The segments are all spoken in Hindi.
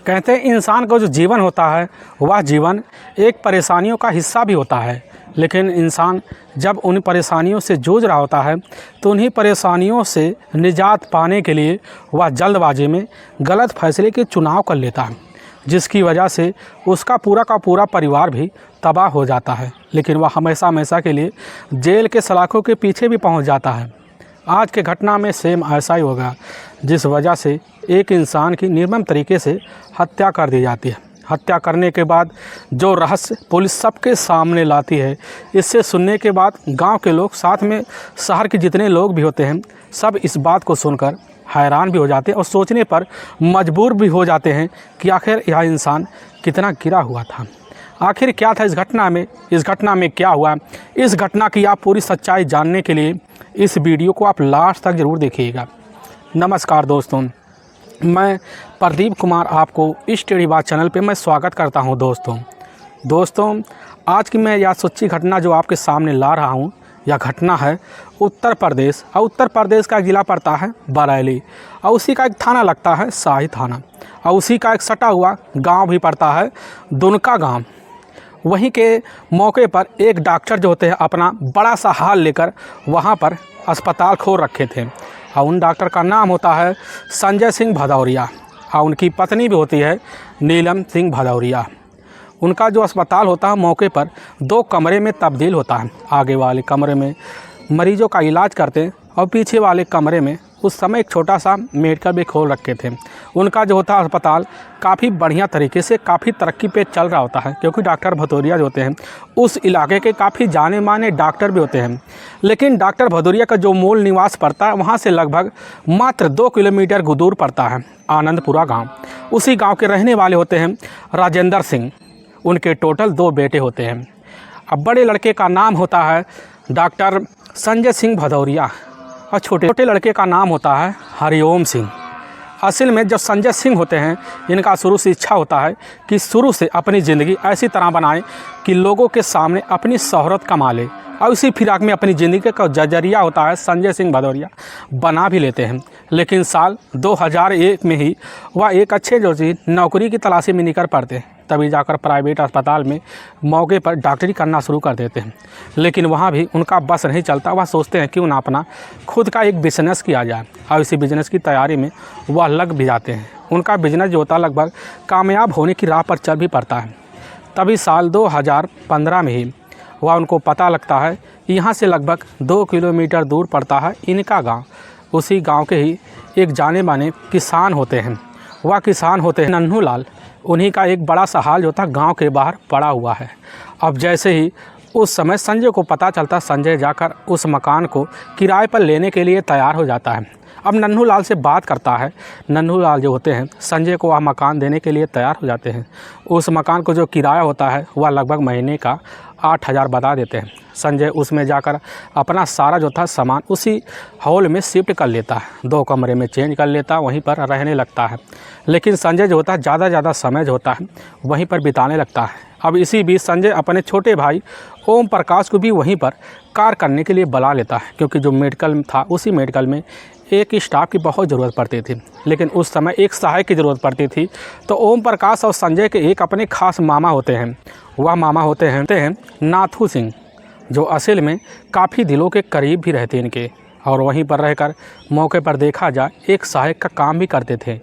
कहते हैं इंसान का जो जीवन होता है वह जीवन एक परेशानियों का हिस्सा भी होता है, लेकिन इंसान जब उन परेशानियों से जूझ रहा होता है तो उन्हीं परेशानियों से निजात पाने के लिए वह जल्दबाजी में गलत फैसले के चुनाव कर लेता है, जिसकी वजह से उसका पूरा का पूरा परिवार भी तबाह हो जाता है। लेकिन वह हमेशा हमेशा के लिए जेल के सलाखों के पीछे भी पहुंच जाता है। आज के घटना में सेम ऐसा ही होगा, जिस वजह से एक इंसान की निर्मम तरीके से हत्या कर दी जाती है। हत्या करने के बाद जो रहस्य पुलिस सबके सामने लाती है, इससे सुनने के बाद गांव के लोग, साथ में शहर के जितने लोग भी होते हैं, सब इस बात को सुनकर हैरान भी हो जाते हैं और सोचने पर मजबूर भी हो जाते हैं कि आखिर यह इंसान कितना गिरा हुआ था। आखिर क्या था इस घटना में क्या हुआ। इस घटना की आप पूरी सच्चाई जानने के लिए इस वीडियो को आप लास्ट तक ज़रूर देखिएगा। नमस्कार दोस्तों, मैं प्रदीप कुमार आपको इस टेढ़ी बात चैनल पे मैं स्वागत करता हूं। दोस्तों आज की मैं यह सच्ची घटना जो आपके सामने ला रहा हूं, यह घटना है उत्तर प्रदेश, और उत्तर प्रदेश का ज़िला पड़ता है बरेली, और उसी का एक थाना लगता है शाही थाना, और उसी का एक सटा हुआ गांव भी पड़ता है दुनका गांव। वहीं के मौके पर एक डॉक्टर जो होते हैं अपना बड़ा सा हाल लेकर वहां पर अस्पताल खोल रखे थे, और उन डॉक्टर का नाम होता है संजय सिंह भदौरिया, और उनकी पत्नी भी होती है नीलम सिंह भदौरिया। उनका जो अस्पताल होता है मौके पर 2 कमरे में तब्दील होता है। आगे वाले कमरे में मरीजों का इलाज करते हैं और पीछे वाले कमरे में उस समय एक छोटा सा मेडिकल भी खोल रखे थे। उनका जो होता है अस्पताल काफ़ी बढ़िया तरीके से काफ़ी तरक्की पे चल रहा होता है, क्योंकि डॉक्टर भदौरिया जो होते हैं उस इलाके के काफ़ी जाने माने डॉक्टर भी होते हैं। लेकिन डॉक्टर भदौरिया का जो मूल निवास पड़ता है वहाँ से लगभग मात्र 2 किलोमीटर दूर पड़ता है आनंदपुरा गाँव। उसी गाँव के रहने वाले होते हैं राजेंद्र सिंह। उनके टोटल 2 बेटे होते हैं। अब बड़े लड़के का नाम होता है डॉक्टर संजय सिंह भदौरिया, और छोटे लड़के का नाम होता है हरिओम सिंह। असल में जब संजय सिंह होते हैं, इनका शुरू से इच्छा होता है कि शुरू से अपनी ज़िंदगी ऐसी तरह बनाएं कि लोगों के सामने अपनी शोहरत कमा ले, और इसी फिराक में अपनी ज़िंदगी का जरिया होता है संजय सिंह भदौरिया बना भी लेते हैं। लेकिन साल 2001 में ही वह एक अच्छे जो नौकरी की तलाशी में निकल पड़ते हैं, तभी जाकर प्राइवेट अस्पताल में मौके पर डॉक्टरी करना शुरू कर देते हैं। लेकिन वहाँ भी उनका बस नहीं चलता। वह सोचते हैं क्यों ना अपना खुद का एक बिज़नेस किया जाए, और इसी बिज़नेस की तैयारी में वह लग भी जाते हैं। उनका बिज़नेस जो होता है लगभग कामयाब होने की राह पर चल भी पड़ता है। तभी साल 2015 में ही वह उनको पता लगता है यहाँ से लगभग 2 किलोमीटर दूर पड़ता है इनका गाँव। उसी गाँव के ही एक जाने माने किसान होते हैं। वह किसान होते हैं नन्हू लाल। उन्हीं का एक बड़ा सा हाल जो था गांव के बाहर पड़ा हुआ है। अब जैसे ही उस समय संजय को पता चलता, संजय जाकर उस मकान को किराए पर लेने के लिए तैयार हो जाता है। अब नन्हू लाल से बात करता है। नन्हू लाल जो होते हैं संजय को वह मकान देने के लिए तैयार हो जाते हैं। उस मकान को जो किराया होता है वह लगभग महीने का 8,000 बता देते हैं। संजय उसमें जाकर अपना सारा जो था सामान उसी हॉल में शिफ्ट कर लेता है, 2 कमरे में चेंज कर लेता, वहीं पर रहने लगता है। लेकिन संजय जो होता है ज़्यादा समय जो होता है वहीं पर बिताने लगता है। अब इसी बीच संजय अपने छोटे भाई ओम प्रकाश को भी वहीं पर कार्य करने के लिए बुला लेता है, क्योंकि जो मेडिकल था उसी मेडिकल में एक स्टाफ की बहुत ज़रूरत पड़ती थी। लेकिन उस समय एक सहायक की ज़रूरत पड़ती थी। तो ओम प्रकाश और संजय के एक अपने खास मामा होते हैं। वह मामा होते हैं नाथू सिंह, जो असल में काफ़ी दिलों के करीब भी रहते इनके, और वहीं पर रहकर मौके पर देखा जाए एक सहायक का काम भी करते थे।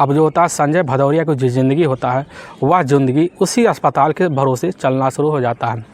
अब जो होता है संजय भदौरिया की जो ज़िंदगी होता है वह ज़िंदगी उसी अस्पताल के भरोसे चलना शुरू हो जाता है।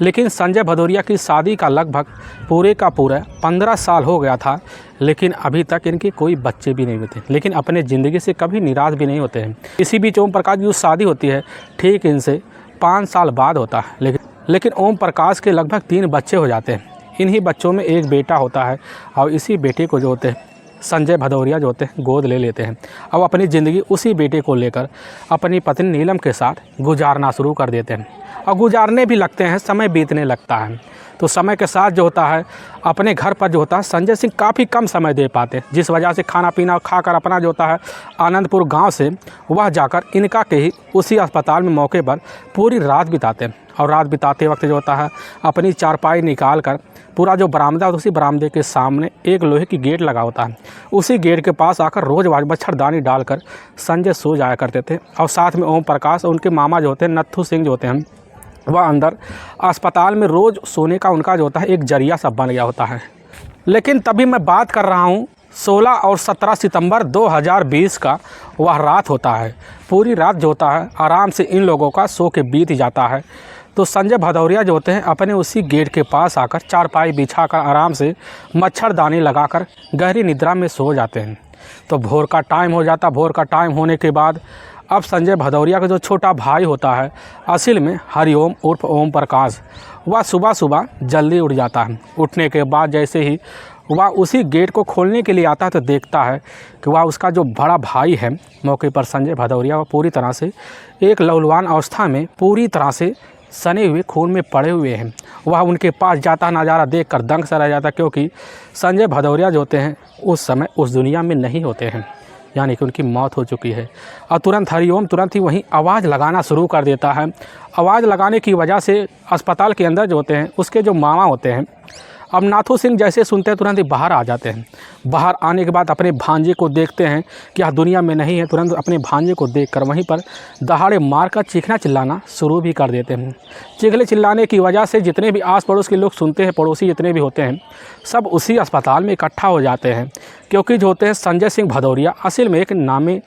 लेकिन संजय भदौरिया की शादी का लगभग पूरे का पूरा 15 साल हो गया था, लेकिन अभी तक इनके कोई बच्चे भी नहीं होते। लेकिन अपने ज़िंदगी से कभी निराश भी नहीं होते हैं। इसी बीच ओम प्रकाश की जो शादी होती है ठीक इनसे 5 साल बाद होता है। लेकिन ओम प्रकाश के लगभग 3 बच्चे हो जाते हैं। इन्हीं बच्चों में एक बेटा होता है, और इसी बेटे को जो होते हैं संजय भदौरिया जो होते हैं गोद ले लेते हैं। अब अपनी ज़िंदगी उसी बेटे को लेकर अपनी पत्नी नीलम के साथ गुजारना शुरू कर देते हैं, और गुजारने भी लगते हैं। समय बीतने लगता है तो समय के साथ जो होता है अपने घर पर जो होता है संजय सिंह काफ़ी कम समय दे पाते, जिस वजह से खाना पीना खाकर अपना जो होता है आनंदपुर गांव से वह जाकर इनका के ही उसी अस्पताल में मौके पर पूरी रात बिताते हैं। और रात बिताते वक्त जो होता है अपनी चारपाई निकाल कर पूरा जो बरामदा होता है उसी बरामदे के सामने एक लोहे की गेट लगा होता है, उसी गेट के पास आकर रोज़ मच्छरदानी डालकर संजय सो जाया करते थे। और साथ में ओम प्रकाश और उनके मामा जो होते हैं नत्थू सिंह जो होते हैं वह अंदर अस्पताल में रोज़ सोने का उनका जो होता है एक जरिया सा बन गया होता है। लेकिन तभी मैं बात कर रहा हूँ 16 और 17 सितंबर 2020 का, वह रात होता है। पूरी रात जो होता है आराम से इन लोगों का सो के बीत जाता है। तो संजय भदौरिया जो होते हैं अपने उसी गेट के पास आकर चारपाई बिछाकर आराम से मच्छरदानी लगाकर गहरी निद्रा में सो जाते हैं। तो भोर का टाइम हो जाता। भोर का टाइम होने के बाद अब संजय भदौरिया का जो छोटा भाई होता है असल में हरिओम उर्फ ओम प्रकाश, वह सुबह सुबह जल्दी उठ जाता है। उठने के बाद जैसे ही वह उसी गेट को खोलने के लिए आता है तो देखता है कि वह उसका जो बड़ा भाई है मौके पर संजय भदौरिया, वह पूरी तरह से एक लहूलुहान अवस्था में पूरी तरह से सने हुए खून में पड़े हुए हैं। वह उनके पास जाता नज़ारा देखकर दंग सा रह जाता, क्योंकि संजय भदौरिया जो होते हैं उस समय उस दुनिया में नहीं होते हैं, यानी कि उनकी मौत हो चुकी है। और तुरंत हरिओम तुरंत ही वहीं आवाज़ लगाना शुरू कर देता है। आवाज़ लगाने की वजह से अस्पताल के अंदर जो होते हैं उसके जो मामा होते हैं अब नाथू सिंह जैसे सुनते हैं तुरंत ही बाहर आ जाते हैं। बाहर आने के बाद अपने भांजे को देखते हैं कि यह दुनिया में नहीं है। तुरंत अपने भांजे को देखकर वहीं पर दहाड़े मारकर चीखना चिल्लाना शुरू भी कर देते हैं। चीखने चिल्लाने की वजह से जितने भी आस पड़ोस के लोग सुनते हैं, पड़ोसी जितने भी होते हैं, सब उसी अस्पताल में इकट्ठा हो जाते हैं। क्योंकि जो होते हैं संजय सिंह भदौरिया असल में एक नामी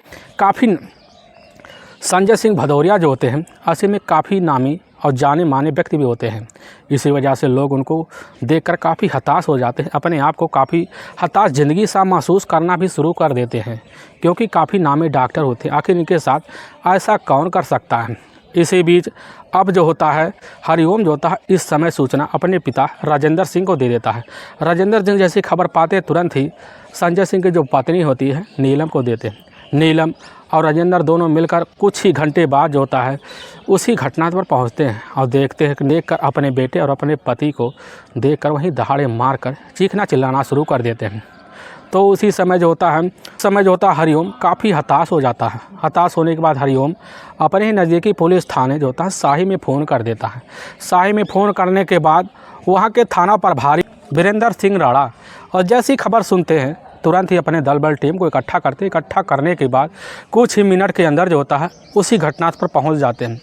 संजय सिंह भदौरिया जो होते हैं असल में काफ़ी नामी और जाने माने व्यक्ति भी होते हैं। इसी वजह से लोग उनको देखकर काफ़ी हताश हो जाते हैं, अपने आप को काफ़ी हताश ज़िंदगी सा महसूस करना भी शुरू कर देते हैं, क्योंकि काफ़ी नामी डॉक्टर होते हैं। आखिर इनके साथ ऐसा कौन कर सकता है। इसी बीच अब जो होता है हरिओम जो होता है इस समय सूचना अपने पिता राजेंद्र सिंह को दे देता है। राजेंद्र सिंह जैसी खबर पाते तुरंत ही संजय सिंह की जो पत्नी होती है नीलम को देते हैं। नीलम और राजेंद्र दोनों मिलकर कुछ ही घंटे बाद जो होता है उसी घटना पर पहुंचते हैं और देखकर अपने बेटे और अपने पति को देखकर वहीं दहाड़े मारकर चीखना चिल्लाना शुरू कर देते हैं। तो उसी समय जो होता है हरिओम काफ़ी हताश हो जाता है। हताश होने के बाद हरिओम अपने ही नज़दीकी पुलिस थाने जो होता है शाही में फ़ोन कर देता है। शाही में फ़ोन करने के बाद वहाँ के थाना प्रभारी वीरेंद्र सिंह राणा और जैसी खबर सुनते हैं तुरंत ही अपने दल बल टीम को इकट्ठा करने के बाद कुछ ही मिनट के अंदर जो होता है उसी घटना पर पहुंच जाते हैं।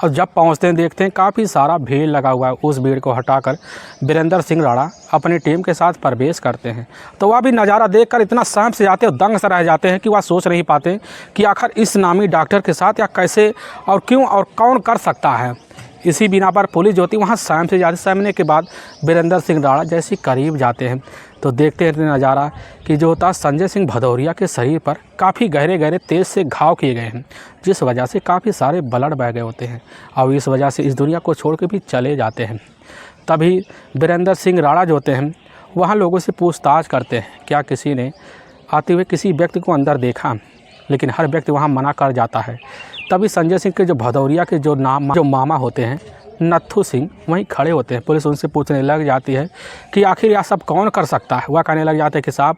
और जब पहुंचते हैं देखते हैं काफ़ी सारा भीड़ लगा हुआ है। उस भीड़ को हटाकर वीरेंद्र सिंह राणा अपनी टीम के साथ प्रवेश करते हैं। तो वह भी नज़ारा देखकर इतना सहम से जाते और दंग से रह जाते हैं कि वह सोच नहीं पाते कि आखिर इस नामी डॉक्टर के साथ या कैसे और क्यों और कौन कर सकता है। इसी बिना पर पुलिस जो होती वहाँ सहम से जाती। सहमने के बाद वीरेंद्र सिंह राणा जैसे करीब जाते हैं तो देखते हैं नज़ारा कि जो होता संजय सिंह भदौरिया के शरीर पर काफ़ी गहरे तेज़ से घाव किए गए हैं, जिस वजह से काफ़ी सारे ब्लड बह गए होते हैं और इस वजह से इस दुनिया को छोड़ के भी चले जाते हैं। तभी वीरेंद्र सिंह राणा जो होते हैं वहाँ लोगों से पूछताछ करते हैं क्या किसी ने आते हुए किसी व्यक्ति को अंदर देखा, लेकिन हर व्यक्ति वहाँ मना कर जाता है। तभी संजय सिंह के जो भदौरिया के जो मामा होते हैं नत्थू सिंह वहीं खड़े होते हैं। पुलिस उनसे पूछने लग जाती है कि आखिर यह सब कौन कर सकता है। वह कहने लग जाते हैं कि साहब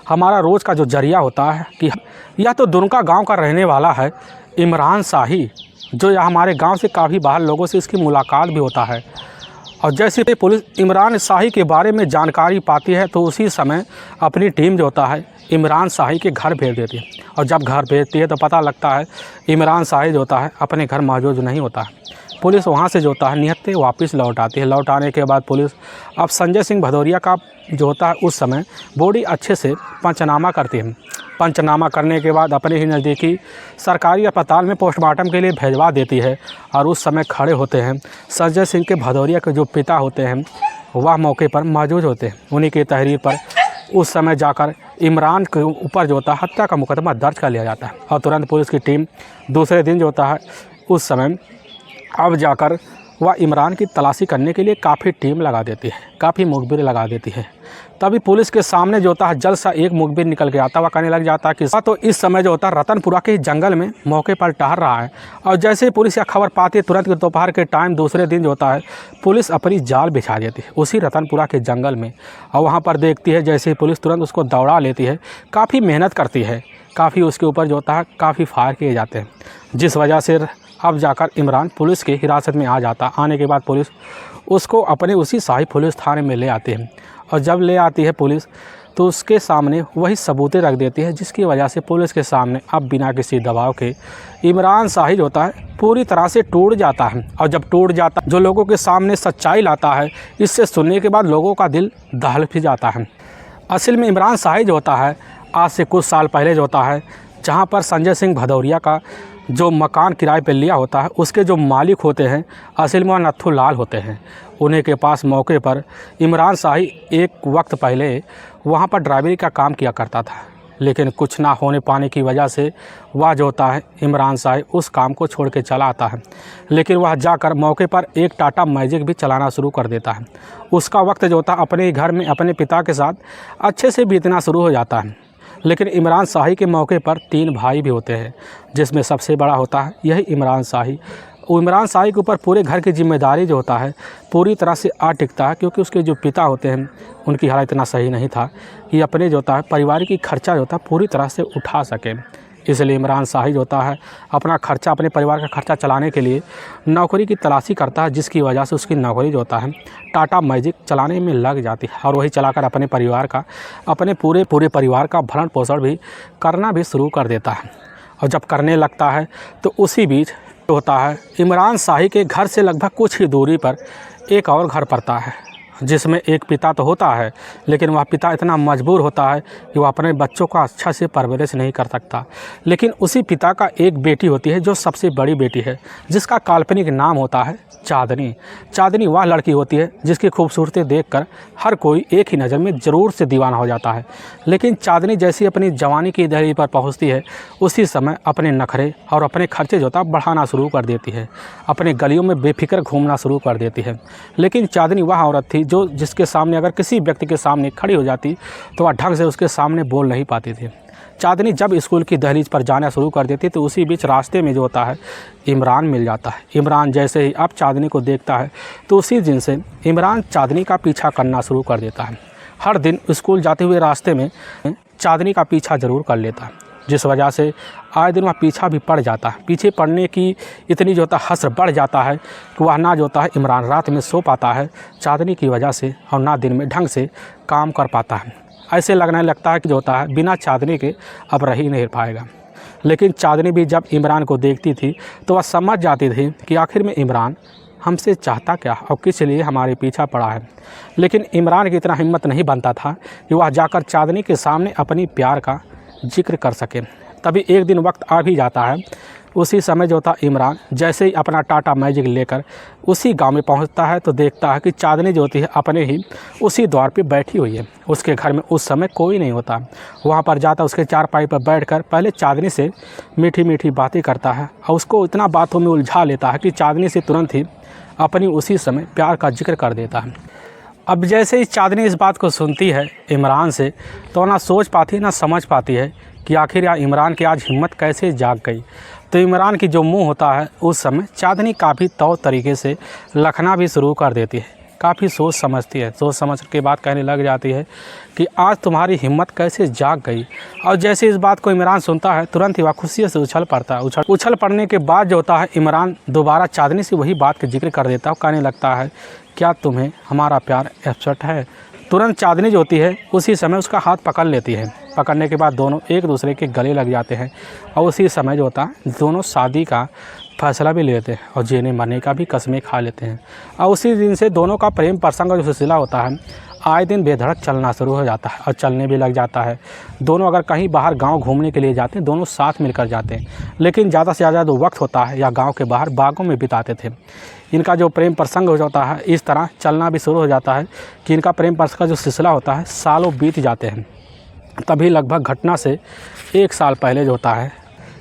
हमारा रोज़ का जो जरिया होता है कि यह तो दुनका गांव का रहने वाला है इमरान शाही, जो यह हमारे गांव से काफ़ी बाहर लोगों से इसकी मुलाकात भी होता है। और जैसे ही पुलिस इमरान शाही के बारे में जानकारी पाती है तो उसी समय अपनी टीम जो होता है इमरान शाही के घर भेज देती है। और जब घर भेजती है तो पता लगता है इमरान शाही जो होता है अपने घर मौजूद नहीं होता है। पुलिस वहाँ से जो होता है निहत्थे वापस लौट आती है। लौट आने के बाद पुलिस अब संजय सिंह भदौरिया का जो होता है उस समय बॉडी अच्छे से पंचनामा करती है। पंचनामा करने के बाद अपने ही नज़दीकी सरकारी अस्पताल में पोस्टमार्टम के लिए भेजवा देती है। और उस समय खड़े होते हैं संजय सिंह के भदौरिया के जो पिता होते हैं वह मौके पर मौजूद होते हैं। उन्हीं की तहरीर पर उस समय जाकर इमरान के ऊपर जो होता है हत्या का मुकदमा दर्ज कर लिया जाता है। और तुरंत पुलिस की टीम दूसरे दिन जो होता है उस समय अब जाकर वह इमरान की तलाशी करने के लिए काफ़ी टीम लगा देती है, काफ़ी मुखबिर लगा देती है। तभी पुलिस के सामने जो होता है जल्द सा एक मुखबिर निकल के आता। वह कहने लग जाता है कि तो इस समय जो होता है रतनपुरा के जंगल में मौके पर टहल रहा है। और जैसे ही पुलिस यह खबर पाती है तुरंत दोपहर के टाइम दूसरे दिन जो होता है पुलिस अपनी जाल बिछा देती है उसी रतनपुरा के जंगल में। और वहाँ पर देखती है जैसे ही पुलिस तुरंत उसको दौड़ा लेती है, काफ़ी मेहनत करती है, काफ़ी उसके ऊपर जो होता है काफ़ी फायर किए जाते हैं, जिस वजह से अब जाकर इमरान पुलिस की हिरासत में आ जाता। आने के बाद पुलिस उसको अपने उसी शाही पुलिस थाने में ले आते हैं और जब ले आती है पुलिस तो उसके सामने वही सबूतें रख देती है, जिसकी वजह से पुलिस के सामने अब बिना किसी दबाव के इमरान शाही जो होता है पूरी तरह से टूट जाता है। और जब टूट जाता जो लोगों के सामने सच्चाई लाता है, इससे सुनने के बाद लोगों का दिल दहल भी जाता है। असल में इमरान शाही जो होता है आज से कुछ साल पहले जो होता है, जहाँ पर संजय सिंह भदौरिया का जो मकान किराए पे लिया होता है, उसके जो मालिक होते हैं असल में वह नत्थू लाल होते हैं। उन्हीं के पास मौके पर इमरान शाही एक वक्त पहले वहाँ पर ड्राइवरी का काम किया करता था, लेकिन कुछ ना होने पाने की वजह से वह जो होता है इमरान शाही उस काम को छोड़ के चला आता है। लेकिन वह जाकर मौके पर एक टाटा मैजिक भी चलाना शुरू कर देता है। उसका वक्त जो होता है अपने घर में अपने पिता के साथ अच्छे से बीतना शुरू हो जाता है। लेकिन इमरान शाही के मौके पर 3 भाई भी होते हैं, जिसमें सबसे बड़ा होता है यही इमरान शाही। इमरान शाही के ऊपर पूरे घर की जिम्मेदारी जो होता है पूरी तरह से आ टिकता है, क्योंकि उसके जो पिता होते हैं उनकी हालत इतना सही नहीं था कि अपने जो होता है परिवार की खर्चा जो होता है पूरी तरह से उठा सके। इसलिए इमरान शाही जो होता है अपना खर्चा, अपने परिवार का खर्चा चलाने के लिए नौकरी की तलाशी करता है, जिसकी वजह से उसकी नौकरी जो होता है टाटा मैजिक चलाने में लग जाती है और वही चलाकर अपने पूरे परिवार का भरण पोषण भी करना भी शुरू कर देता है। और जब करने लगता है तो उसी बीच होता है इमरान शाही के घर से लगभग कुछ ही दूरी पर एक और घर पड़ता है, जिसमें एक पिता तो होता है, लेकिन वह पिता इतना मजबूर होता है कि वह अपने बच्चों का अच्छा से परवरिश नहीं कर सकता। लेकिन उसी पिता का एक बेटी होती है जो सबसे बड़ी बेटी है, जिसका काल्पनिक नाम होता है चांदनी। चांदनी वह लड़की होती है जिसकी खूबसूरती देखकर हर कोई एक ही नज़र में ज़रूर से दीवाना हो जाता है। लेकिन चांदनी जैसी अपनी जवानी की दहलीज पर पहुंचती है, उसी समय अपने नखरे और अपने खर्चे जो होता बढ़ाना शुरू कर देती है, अपने गलियों में बेफिक्र घूमना शुरू कर देती है। लेकिन चांदनी वह औरत थी जिसके सामने अगर किसी व्यक्ति के सामने खड़ी हो जाती तो वह ढंग से उसके सामने बोल नहीं पाती थी। चांदनी जब स्कूल की दहलीज पर जाना शुरू कर देती तो उसी बीच रास्ते में जो होता है इमरान मिल जाता है। इमरान जैसे ही अब चांदनी को देखता है तो उसी दिन से इमरान चांदनी का पीछा करना शुरू कर देता है। हर दिन स्कूल जाते हुए रास्ते में चांदनी का पीछा ज़रूर कर लेता है, जिस वजह से आए दिन वह पीछा भी पड़ जाता है। पीछे पड़ने की इतनी जो होता है हसर बढ़ जाता है कि वह ना जो होता है इमरान रात में सो पाता है चांदनी की वजह से, और ना दिन में ढंग से काम कर पाता है। ऐसे लगने लगता है कि जो होता है बिना चांदनी के अब रह ही नहीं पाएगा। लेकिन चांदनी भी जब इमरान को देखती थी तो वह समझ जाती थी कि आखिर में इमरान हमसे चाहता क्या और किस लिए हमारे पीछा पड़ा है। लेकिन इमरान की इतना हिम्मत नहीं बनता था कि वह जाकर चांदनी के सामने अपनी प्यार का जिक्र कर सके। तभी एक दिन वक्त आ भी जाता है। उसी समय जो था इमरान जैसे ही अपना टाटा मैजिक लेकर उसी गांव में पहुंचता है तो देखता है कि चांदनी जो होती है अपने ही उसी द्वार पे बैठी हुई है। उसके घर में उस समय कोई नहीं होता। वहां पर जाता उसके चारपाई पर बैठकर पहले चांदनी से मीठी मीठी बातें करता है और उसको इतना बातों में उलझा लेता है कि चांदनी से तुरंत ही अपनी उसी समय प्यार का जिक्र कर देता है। अब जैसे ही चांदनी इस बात को सुनती है इमरान से तो ना सोच पाती ना समझ पाती है कि आखिर यार इमरान की आज हिम्मत कैसे जाग गई। तो इमरान की जो मुंह होता है उस समय चांदनी काफ़ी तौर तरीके से लखना भी शुरू कर देती है। काफ़ी सोच समझती है, सोच समझ के बाद कहने लग जाती है कि आज तुम्हारी हिम्मत कैसे जाग गई। और जैसे इस बात को इमरान सुनता है तुरंत ही वह खुशी से उछल पड़ता है। उछल पड़ने के बाद जो होता है इमरान दोबारा चांदनी से वही बात का जिक्र कर देता है। कहने लगता है क्या तुम्हें हमारा प्यार एब्सेंट है। तुरंत चांदनी जो होती है उसी समय उसका हाथ पकड़ लेती है। पकड़ने के बाद दोनों एक दूसरे के गले लग जाते हैं और उसी समय जो होता है दोनों शादी का फैसला भी लेते हैं और जीने मरने का भी कसमें खा लेते हैं। और उसी दिन से दोनों का प्रेम प्रसंग जो सिलसिला होता है आए दिन बेधड़क चलना शुरू हो जाता है और चलने भी लग जाता है। दोनों अगर कहीं बाहर गांव घूमने के लिए जाते हैं दोनों साथ मिलकर जाते हैं, लेकिन ज़्यादा से ज़्यादा जो वक्त होता है या गांव के बाहर बागों में बिताते थे। इनका जो प्रेम प्रसंग हो जाता है इस तरह चलना भी शुरू हो जाता है कि इनका प्रेम प्रसंग का जो सिलसिला होता है सालों बीत जाते हैं। तभी लगभग घटना से 1 साल पहले जो होता है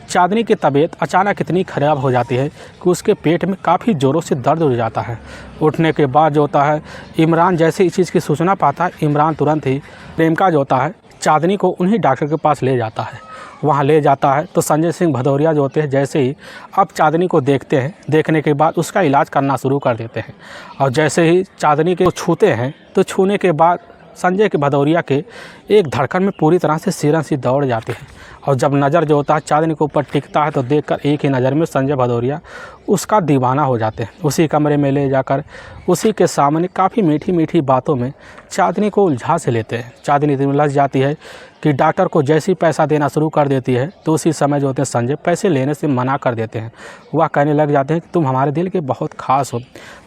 चांदनी की तबीयत अचानक इतनी ख़राब हो जाती है कि उसके पेट में काफ़ी ज़ोरों से दर्द हो जाता है। उठने के बाद जो होता है इमरान जैसे इस चीज़ की सूचना पाता है इमरान तुरंत ही प्रेमिका जो होता है चांदनी को उन्हीं डॉक्टर के पास ले जाता है। वहाँ ले जाता है तो संजय सिंह भदौरिया जो होते हैं जैसे ही अब चांदनी को देखते हैं, देखने के बाद उसका इलाज करना शुरू कर देते हैं। और जैसे ही चांदनी के छूते हैं तो छूने के बाद संजय के भदौरिया के एक धड़कन में पूरी तरह से सिरन सी दौड़ जाती है। और जब नज़र जो होता है चांदनी के ऊपर टिकता है तो देखकर एक ही नज़र में संजय भदौरिया उसका दीवाना हो जाते हैं। उसी कमरे में ले जाकर उसी के सामने काफ़ी मीठी मीठी बातों में चांदनी को उलझा से लेते हैं। चांदनी इतनी उलझ जाती है कि डॉक्टर को जैसे ही पैसा देना शुरू कर देती है तो उसी समय जो होते हैं संजय पैसे लेने से मना कर देते हैं। वह कहने लग जाते हैं कि तुम हमारे दिल के बहुत खास हो।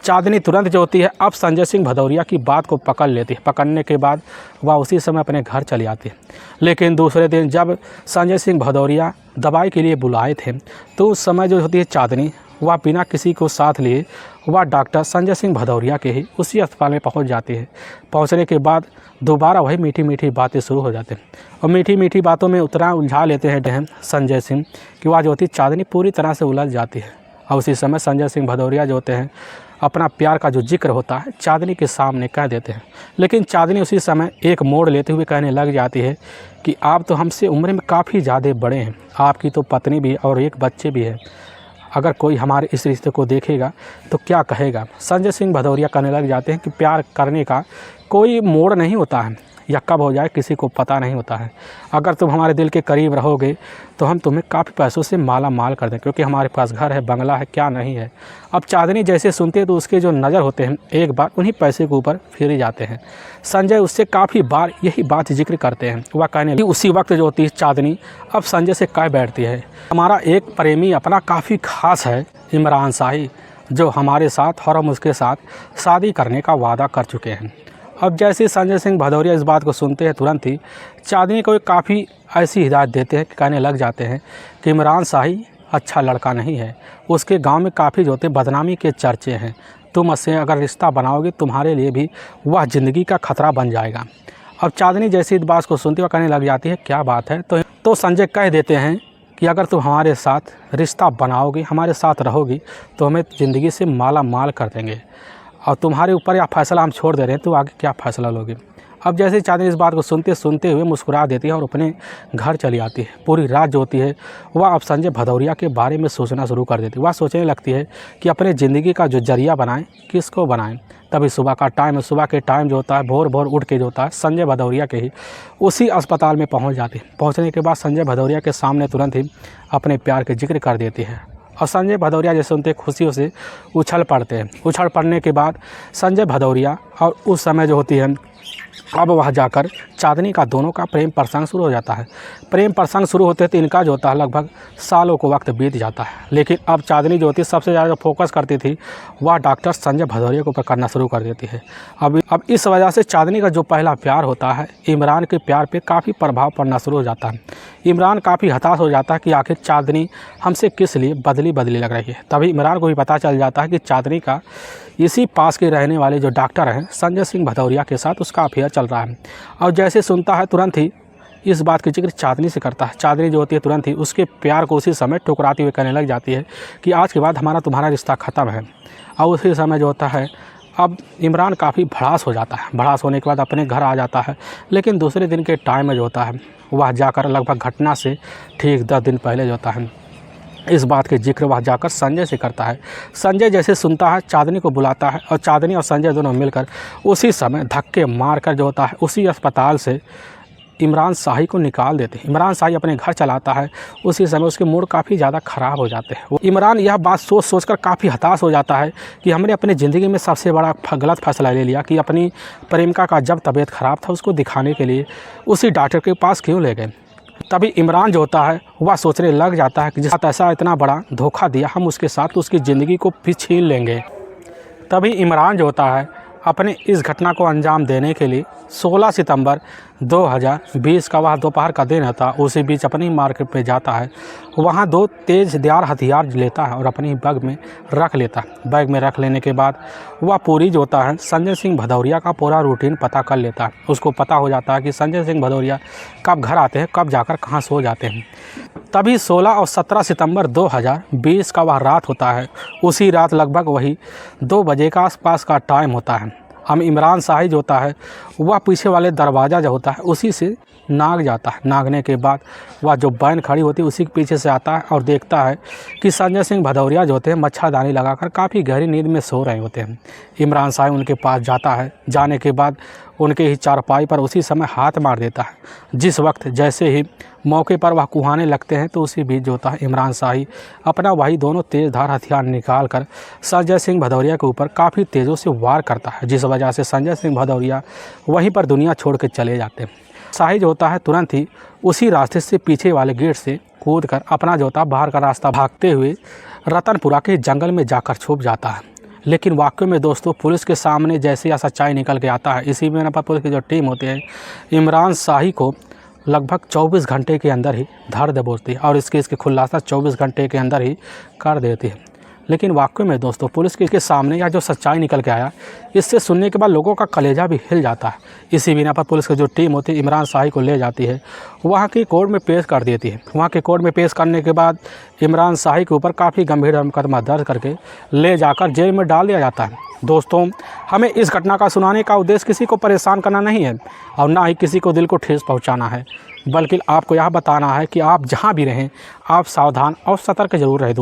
चांदनी तुरंत जो होती है अब संजय सिंह भदौरिया की बात को पकड़ लेती है। पकड़ने के बाद वह उसी समय अपने घर चली आती है। लेकिन दूसरे दिन जब संजय सिंह भदौरिया दवाई के लिए बुलाए थे तो उस समय जो होती है चांदनी वह बिना किसी को साथ लिए वह डॉक्टर संजय सिंह भदौरिया के ही उसी अस्पताल में पहुंच जाती है। पहुंचने के बाद दोबारा वही मीठी मीठी बातें शुरू हो जाती हैं और मीठी मीठी बातों में उतना उलझा लेते हैं संजय सिंह कि वह जो होती चांदनी पूरी तरह से उलझ जाती है। और उसी समय संजय सिंह भदौरिया जो होते हैं अपना प्यार का जो जिक्र होता है चांदनी के सामने कह देते हैं। लेकिन चांदनी उसी समय एक मोड़ लेते हुए कहने लग जाती है कि आप तो हमसे उम्र में काफ़ी ज़्यादा बड़े हैं, आपकी तो पत्नी भी और एक बच्चे भी है, अगर कोई हमारे इस रिश्ते को देखेगा तो क्या कहेगा। संजय सिंह भदौरिया कहने लग जाते हैं कि प्यार करने का कोई मोड़ नहीं होता है या कब हो जाए किसी को पता नहीं होता है। अगर तुम हमारे दिल के करीब रहोगे तो हम तुम्हें काफ़ी पैसों से माला माल कर दें, क्योंकि हमारे पास घर है, बंगला है, क्या नहीं है। अब चांदनी जैसे सुनते हैं तो उसके जो नज़र होते हैं एक बार उन्हीं पैसे के ऊपर फिर जाते हैं। संजय उससे काफ़ी बार यही बात जिक्र करते हैं। वह कहने लगी उसी वक्त जो होती है चांदनी अब संजय से कह बैठती है, हमारा एक प्रेमी अपना काफ़ी खास है इमरान शाही, जो हमारे साथ और हम उसके साथ शादी करने का वादा कर चुके हैं। अब जैसे संजय सिंह भदौरिया इस बात को सुनते हैं तुरंत ही चांदनी को काफ़ी ऐसी हिदायत देते हैं कि कहने लग जाते हैं कि इमरान शाही अच्छा लड़का नहीं है, उसके गांव में काफ़ी जो होते बदनामी के चर्चे हैं, तुम उससे अगर रिश्ता बनाओगे तुम्हारे लिए भी वह ज़िंदगी का खतरा बन जाएगा। अब चांदनी जैसी इस बात को सुनती वह कहने लग जाती है क्या बात है। तो संजय कह देते हैं कि अगर तुम हमारे साथ रिश्ता बनाओगे, हमारे साथ रहोगी तो हमें ज़िंदगी से माला माल कर देंगे और तुम्हारे ऊपर यह फैसला हम छोड़ दे रहे हैं, तो आगे क्या फ़ैसला लोगे। अब जैसे चांदनी इस बात को सुनते हुए मुस्कुरा देती है और अपने घर चली आती है। पूरी रात जो होती है वह अब संजय भदौरिया के बारे में सोचना शुरू कर देती है। वह सोचने लगती है कि अपने ज़िंदगी का जो जरिया बनाएं किसको बनाएं। तभी सुबह का टाइम है, सुबह के टाइम जो होता है भोर भोर उठ के जो होता है संजय भदौरिया के ही उसी अस्पताल में पहुँच जाती है। पहुँचने के बाद संजय भदौरिया के सामने तुरंत ही अपने प्यार के जिक्र कर देती है और संजय भदौरिया जैसे सुनते खुशियों से उछल पड़ते हैं। उछल पड़ने के बाद संजय भदौरिया और उस समय जो होती है अब वह जाकर चांदनी का दोनों का प्रेम प्रसंग शुरू हो जाता है। प्रेम प्रसंग शुरू होते तो इनका जो होता है लगभग सालों को वक्त बीत जाता है। लेकिन अब चांदनी जो होती है सबसे ज़्यादा जो फोकस करती थी वह डॉक्टर संजय भदौरिया के ऊपर करना शुरू कर देती है। अब इस वजह से चांदनी का जो पहला प्यार होता है इमरान के प्यार पे काफ़ी प्रभाव पड़ना शुरू हो जाता है। इमरान काफ़ी हताश हो जाता है कि आखिर चांदनी हमसे किस लिए बदली लग रही है। तभी इमरान को भी पता चल जाता है कि चांदनी का इसी पास के रहने वाले जो डॉक्टर हैं संजय सिंह भदौरिया के साथ उसका अफेयर चल रहा है। और जैसे सुनता है तुरंत ही इस बात की जिक्र चांदनी से करता है। चांदनी जो होती है तुरंत ही उसके प्यार को उसी समय ठुकराती हुए कहने लग जाती है कि आज के बाद हमारा तुम्हारा रिश्ता ख़त्म है। और उसी समय जो होता है अब इमरान काफ़ी भड़ास हो जाता है। भड़ास होने के बाद अपने घर आ जाता है। लेकिन दूसरे दिन के टाइम में जो होता है वह जाकर लगभग घटना से ठीक 10 दिन पहले जो होता है इस बात के जिक्र वह जाकर संजय से करता है। संजय जैसे सुनता है चांदनी को बुलाता है और चांदनी और संजय दोनों मिलकर उसी समय धक्के मारकर जो होता है उसी अस्पताल से इमरान शाही को निकाल देते हैं। इमरान शाही अपने घर चलाता है। उसी समय उसके मूड काफ़ी ज़्यादा ख़राब हो जाते हैं। वो इमरान यह बात सोचकर काफ़ी हताश हो जाता है कि हमने अपनी ज़िंदगी में सबसे बड़ा गलत फैसला ले लिया कि अपनी प्रेमिका का जब तबीयत ख़राब था उसको दिखाने के लिए उसी डॉक्टर के पास क्यों ले गए। तभी इमरान जो होता है वह सोचने लग जाता है कि जिस साथ ऐसा इतना बड़ा धोखा दिया हम उसके साथ उसकी ज़िंदगी को भी छीन लेंगे। तभी इमरान जो होता है अपने इस घटना को अंजाम देने के लिए 16 सितंबर 2020 का वह दोपहर का दिन होता है। उसी बीच अपनी मार्केट पे जाता है। वहाँ 2 तेज़ धार हथियार लेता है और अपनी बैग में रख लेता है। बैग में रख लेने के बाद वह पूरी जो होता है संजय सिंह भदौरिया का पूरा रूटीन पता कर लेता है। उसको पता हो जाता है कि संजय सिंह भदौरिया कब घर आते हैं, कब जाकर कहाँ सो जाते हैं। तभी 16 और 17 सितंबर 2020 का वह रात होता है। उसी रात लगभग वही 2 बजे का आसपास का टाइम होता है। हम इमरान शाही जो होता है वह पीछे वाले दरवाज़ा जो होता है उसी से नाग जाता है। नागने के बाद वह जो वैन खड़ी होती है उसी के पीछे से आता है और देखता है कि संजय सिंह भदौरिया जो होते हैं मच्छरदानी लगाकर काफ़ी गहरी नींद में सो रहे होते हैं। इमरान शाही उनके पास जाता है। जाने के बाद उनके ही चारपाई पर उसी समय हाथ मार देता है। जिस वक्त जैसे ही मौके पर वह कुहाने लगते हैं तो उसी बीच जो होता है इमरान शाही अपना वही दोनों तेज़धार हथियार निकाल कर संजय सिंह भदौरिया के ऊपर काफ़ी तेज़ों से वार करता है, जिस वजह से संजय सिंह भदौरिया वहीं पर दुनिया छोड़ के चले जाते हैं। शाही जो होता है तुरंत ही उसी रास्ते से पीछे वाले गेट से कूद कर अपना जो होता है बाहर का रास्ता भागते हुए रतनपुरा के जंगल में जाकर छुप जाता है। लेकिन वाकई में दोस्तों पुलिस के सामने जैसे यह सच्चाई निकल के आता है, इसी में पर पुलिस की जो टीम होती है इमरान शाही को लगभग 24 घंटे के अंदर ही धर दबोचती है और इस केस की खुलासा 24 घंटे के अंदर ही कर देती है। लेकिन वाकई में दोस्तों पुलिस के सामने यह जो सच्चाई निकल के आया, इससे सुनने के बाद लोगों का कलेजा भी हिल जाता है। इसी बिना पर पुलिस की जो टीम होती है इमरान शाही को ले जाती है, वहाँ की कोर्ट में पेश कर देती है। वहाँ के कोर्ट में पेश करने के बाद इमरान शाही के ऊपर काफ़ी गंभीर मुकदमा दर्ज करके ले जाकर जेल में डाल दिया जाता है। दोस्तों, हमें इस घटना का सुनाने का उद्देश्य किसी को परेशान करना नहीं है और ना ही किसी को दिल को ठेस पहुँचाना है, बल्कि आपको यह बताना है कि आप जहाँ भी रहें आप सावधान और सतर्क जरूर रहें।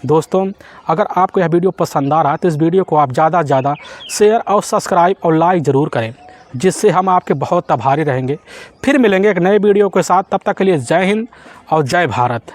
दोस्तों, अगर आपको यह वीडियो पसंद आ रहा है तो इस वीडियो को आप ज़्यादा से ज़्यादा शेयर और सब्सक्राइब और लाइक ज़रूर करें, जिससे हम आपके बहुत आभारी रहेंगे। फिर मिलेंगे एक नए वीडियो के साथ, तब तक के लिए जय हिंद और जय भारत।